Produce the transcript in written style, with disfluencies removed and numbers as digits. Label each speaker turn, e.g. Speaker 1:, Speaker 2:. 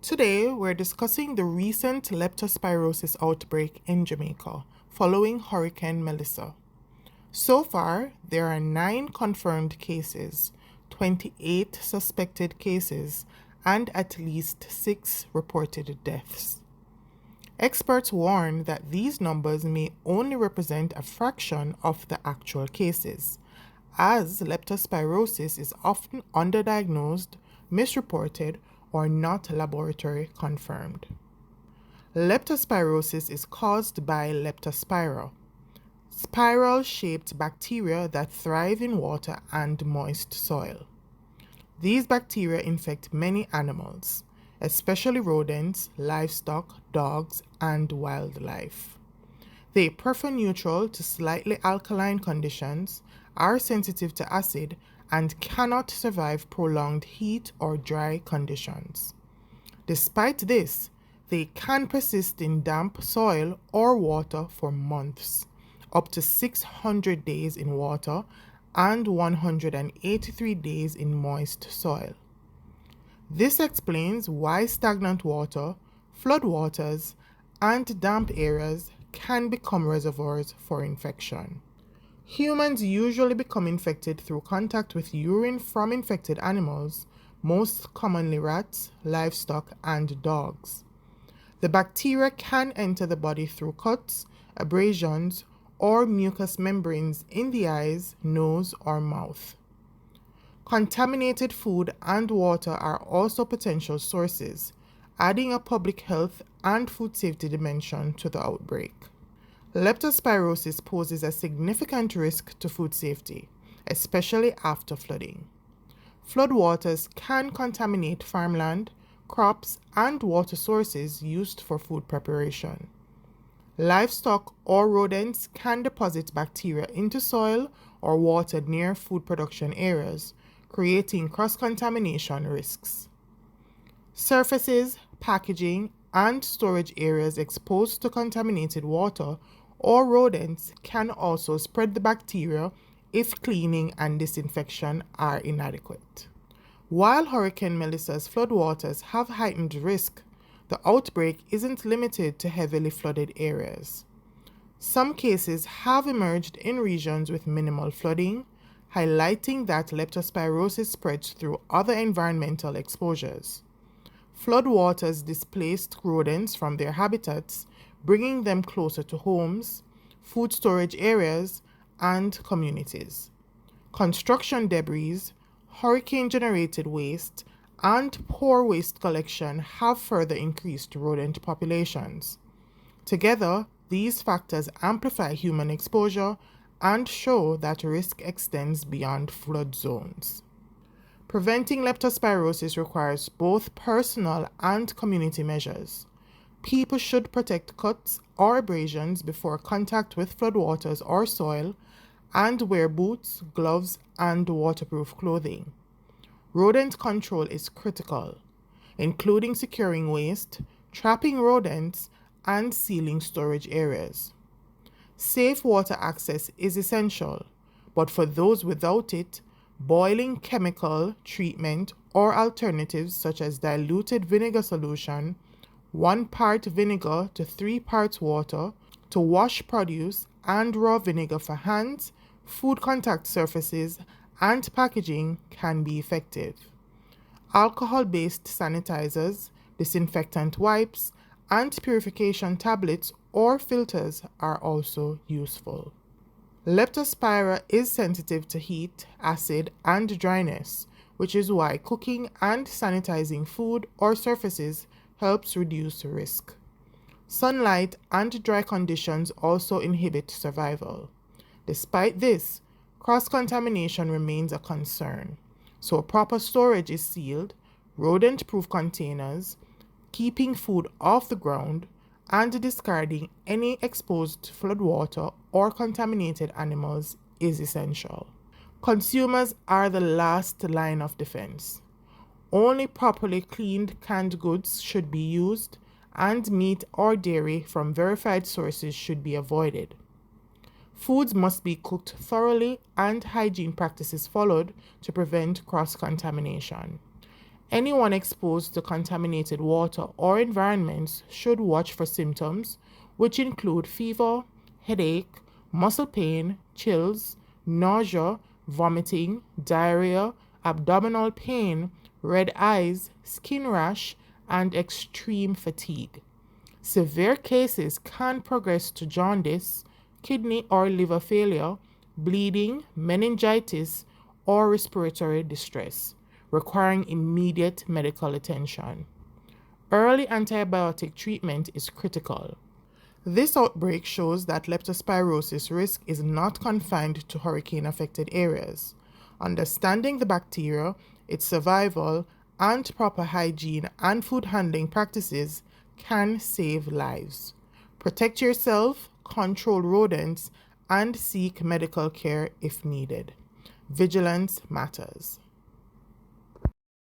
Speaker 1: Today, we're discussing the recent leptospirosis outbreak in Jamaica following Hurricane Melissa. So far, there are 9 confirmed cases, 28 suspected cases, and at least 6 reported deaths. Experts warn that these numbers may only represent a fraction of the actual cases, as leptospirosis is often underdiagnosed, misreported, or not laboratory confirmed. Leptospirosis is caused by Leptospira, spiral-shaped bacteria that thrive in water and moist soil. These bacteria infect many animals, especially rodents, livestock, dogs, and wildlife. They prefer neutral to slightly alkaline conditions, are sensitive to acid, and cannot survive prolonged heat or dry conditions. Despite this, they can persist in damp soil or water for months, up to 600 days in water and 183 days in moist soil. This explains why stagnant water, floodwaters, and damp areas can become reservoirs for infection. Humans usually become infected through contact with urine from infected animals, most commonly rats, livestock, and dogs. The bacteria can enter the body through cuts, abrasions, or mucous membranes in the eyes, nose, or mouth. Contaminated food and water are also potential sources, adding a public health and food safety dimension to the outbreak. Leptospirosis poses a significant risk to food safety, especially after flooding. Floodwaters can contaminate farmland, crops, and water sources used for food preparation. Livestock or rodents can deposit bacteria into soil or water near food production areas, creating cross-contamination risks. Surfaces, packaging, and storage areas exposed to contaminated water or rodents can also spread the bacteria if cleaning and disinfection are inadequate. While Hurricane Melissa's floodwaters have heightened risk, the outbreak isn't limited to heavily flooded areas. Some cases have emerged in regions with minimal flooding, highlighting that leptospirosis spreads through other environmental exposures. Floodwaters displaced rodents from their habitats, bringing them closer to homes, food storage areas, and communities. Construction debris, hurricane-generated waste, and poor waste collection have further increased rodent populations. Together, these factors amplify human exposure and show that risk extends beyond flood zones. Preventing leptospirosis requires both personal and community measures. People should protect cuts or abrasions before contact with floodwaters or soil and wear boots, gloves, and waterproof clothing. Rodent control is critical, including securing waste, trapping rodents, and sealing storage areas. Safe water access is essential, but for those without it, boiling chemical treatment or alternatives such as diluted vinegar solution, 1 part vinegar to 3 parts water, to wash produce, and raw vinegar for hands, food contact surfaces, and packaging can be effective. Alcohol-based sanitizers, disinfectant wipes, and purification tablets or filters are also useful. Leptospira is sensitive to heat, acid, and dryness, which is why cooking and sanitizing food or surfaces helps reduce risk. Sunlight and dry conditions also inhibit survival. Despite this, cross-contamination remains a concern, so proper storage is sealed, rodent-proof containers, keeping food off the ground, and discarding any exposed floodwater or contaminated animals is essential. Consumers are the last line of defense. Only properly cleaned canned goods should be used, and meat or dairy from verified sources should be avoided. Foods must be cooked thoroughly and hygiene practices followed to prevent cross-contamination. Anyone exposed to contaminated water or environments should watch for symptoms, which include fever, headache, muscle pain, chills, nausea, vomiting, diarrhea, abdominal pain, red eyes, skin rash, and extreme fatigue. Severe cases can progress to jaundice, kidney or liver failure, bleeding, meningitis, or respiratory distress, requiring immediate medical attention. Early antibiotic treatment is critical. This outbreak shows that leptospirosis risk is not confined to hurricane-affected areas. Understanding the bacteria, its survival, and proper hygiene and food handling practices can save lives. Protect yourself, control rodents, and seek medical care if needed. Vigilance matters.